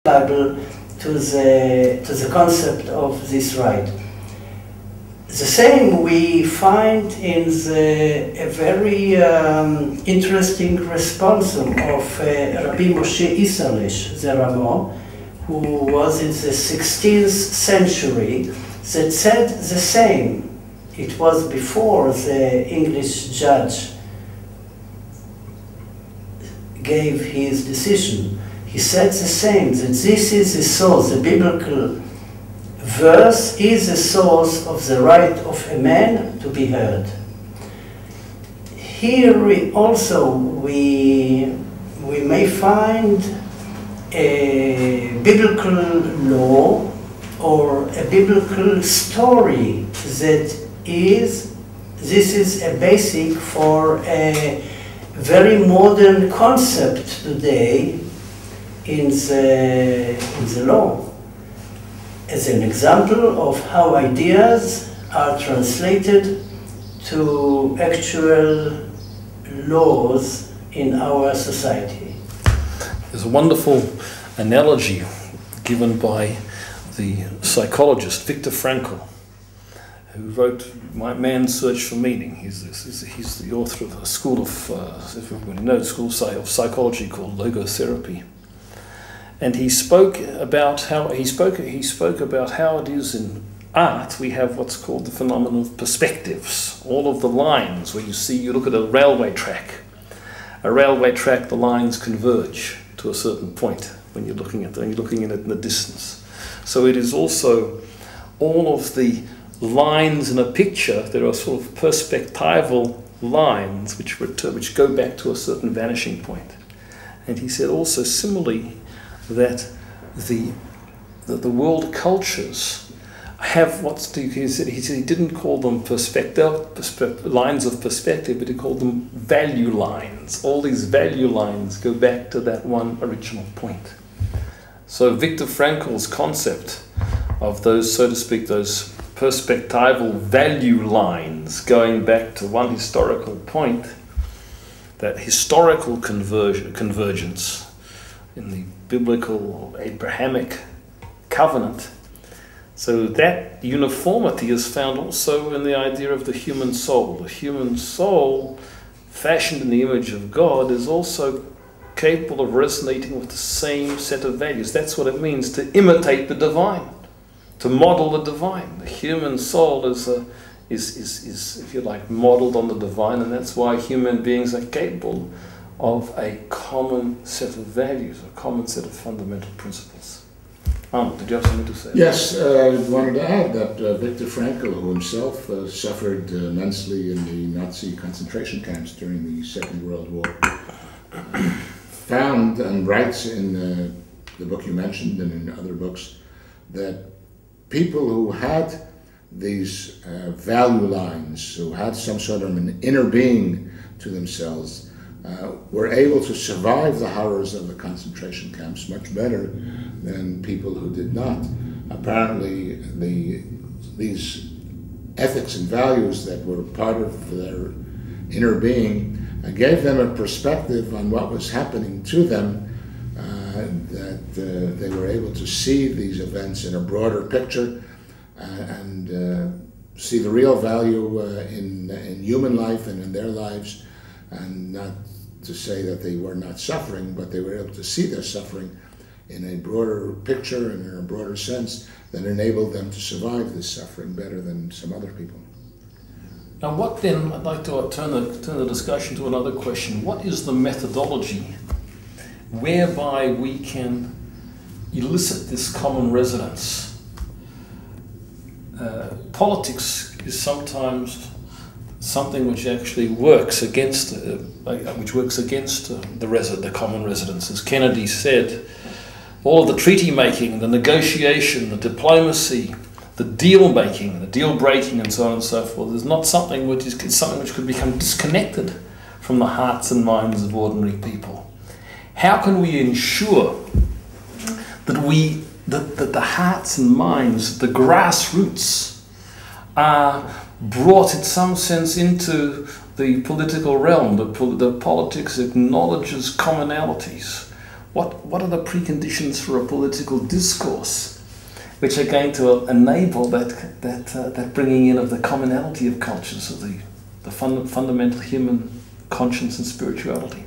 Bible to the concept of this right. The same we find in a very interesting response of Rabbi Moshe Isserles, the Ramo, who was in the 16th century, that said the same. It was before the English judge gave his decision. He said the same, that this is the source, the biblical verse is the source of the right of a man to be heard. Here we may find a biblical law or a biblical story this is a basic for a very modern concept today in the law, as an example of how ideas are translated to actual laws in our society. There's a wonderful analogy given by the psychologist Viktor Frankl, who wrote Man's Search for Meaning. He's the author of a school of, if everybody knows, school of psychology called logotherapy. And he spoke about how it is in art we have what's called the phenomenon of perspectives. All of the lines where you look at a railway track. A railway track, the lines converge to a certain point when you're looking at it, in the distance. So it is also all of the lines in a picture. There are sort of perspectival lines which go back to a certain vanishing point. And he said also similarly that the world cultures have he said he didn't call them lines of perspective, but he called them value lines. All these value lines go back to that one original point. So Viktor Frankl's concept of those, so to speak, those perspectival value lines going back to one historical point, that historical convergence in the biblical or Abrahamic covenant. So that uniformity is found also in the idea of the human soul. The human soul, fashioned in the image of God, is also capable of resonating with the same set of values. That's what it means to imitate the divine, to model the divine. The human soul is if you like, modeled on the divine, and that's why human beings are capable of a common set of values, a common set of fundamental principles. Did you have something to say? Yes, I wanted to add that Viktor Frankl, who himself suffered immensely in the Nazi concentration camps during the Second World War, found and writes in the book you mentioned and in other books that people who had these value lines, who had some sort of an inner being to themselves, were able to survive the horrors of the concentration camps much better than people who did not. Apparently, these ethics and values that were part of their inner being gave them a perspective on what was happening to them, that they were able to see these events in a broader picture and see the real value in human life and in their lives, and not to say that they were not suffering, but they were able to see their suffering in a broader picture and in a broader sense that enabled them to survive this suffering better than some other people. Now what then, I'd like to turn the discussion to another question. What is the methodology whereby we can elicit this common resonance? Politics is sometimes something which actually works against the common resonance. As Kennedy said, all of the treaty making, the negotiation, the diplomacy, the deal making, the deal breaking, and so on and so forth, is not something which could become disconnected from the hearts and minds of ordinary people. How can we ensure that the hearts and minds, the grassroots, are brought in some sense into the political realm? The politics acknowledges commonalities. what are the preconditions for a political discourse which are going to enable that bringing in of the commonality of cultures, of the fundamental human conscience and spirituality?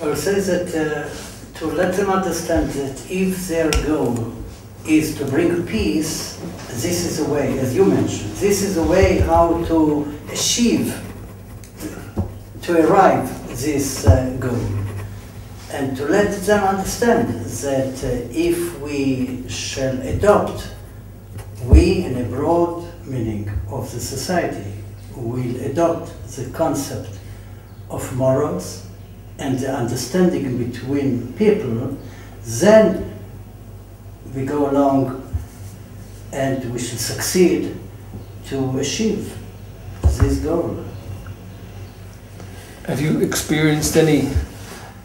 I will say that to let them understand that if their goal is to bring peace, this is a way, as you mentioned, this is a way how to achieve, to arrive this goal. And to let them understand that if we shall adopt, we in a broad meaning of the society, will adopt the concept of morals and the understanding between people, then we go along and we should succeed to achieve this goal. Have you experienced any,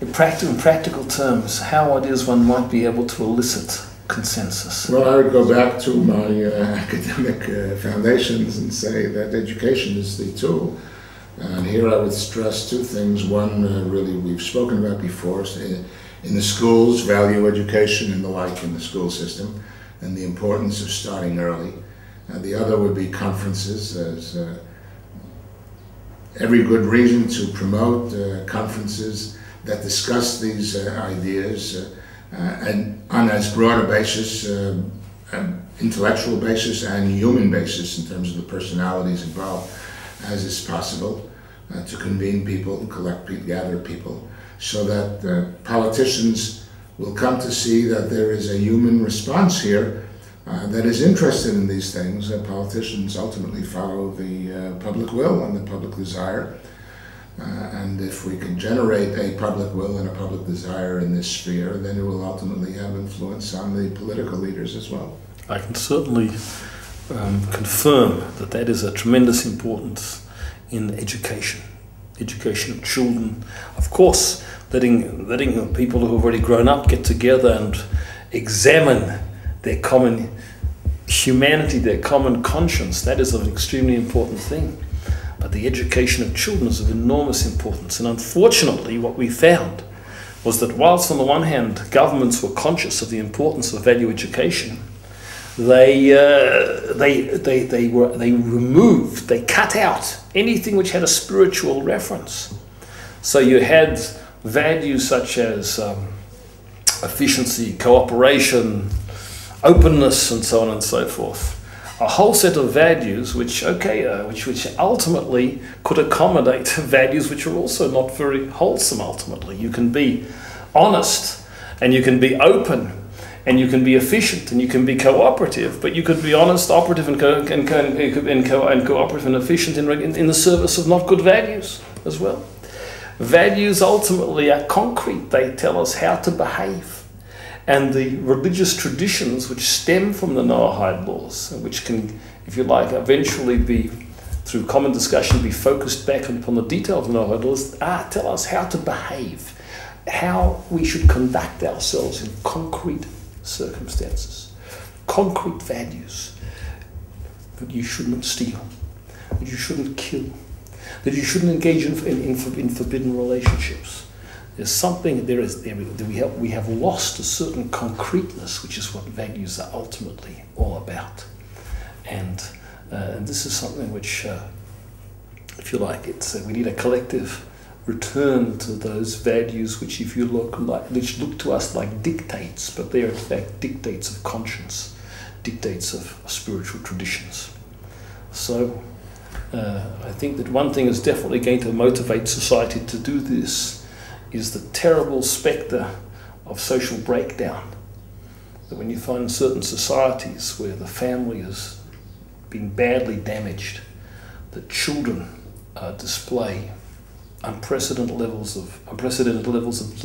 in practical terms, how it is one might be able to elicit consensus? Well, I would go back to my academic foundations and say that education is the tool. And here I would stress two things. One, really, we've spoken about before, in the schools, value education and the like in the school system, and the importance of starting early. The other would be conferences, as every good reason to promote conferences that discuss these ideas and on as broad a basis, intellectual basis and human basis in terms of the personalities involved as is possible, to convene people, gather people, so that politicians will come to see that there is a human response here that is interested in these things. Politicians ultimately follow the public will and the public desire. And if we can generate a public will and a public desire in this sphere, then it will ultimately have influence on the political leaders as well. I can certainly confirm that is a tremendous importance in education of children. Of course, letting people who have already grown up get together and examine their common humanity, their common conscience, that is an extremely important thing. But the education of children is of enormous importance. And unfortunately, what we found was that whilst on the one hand governments were conscious of the importance of value education, they cut out anything which had a spiritual reference. So you had values such as efficiency, cooperation, openness, and so on and so forth. A whole set of values which ultimately could accommodate values which are also not very wholesome ultimately. You can be honest, and you can be open, and you can be efficient, and you can be cooperative, but you could be honest, operative, and cooperative and efficient in the service of not good values as well. Values ultimately are concrete. They tell us how to behave. And the religious traditions which stem from the Noahide laws, and which can, if you like, eventually be, through common discussion, be focused back upon the detail of the Noahide laws, tell us how to behave, how we should conduct ourselves in concrete circumstances, concrete values. That you shouldn't steal, that you shouldn't kill, that you shouldn't engage in forbidden relationships. There's something, we have lost a certain concreteness, which is what values are ultimately all about. And this is something which, if you like, we need a collective return to those values which, if you which look to us like dictates, but they are in fact dictates of conscience, dictates of spiritual traditions. So I think that one thing is definitely going to motivate society to do this is the terrible spectre of social breakdown. That when you find certain societies where the family has been badly damaged, that children display unprecedented levels of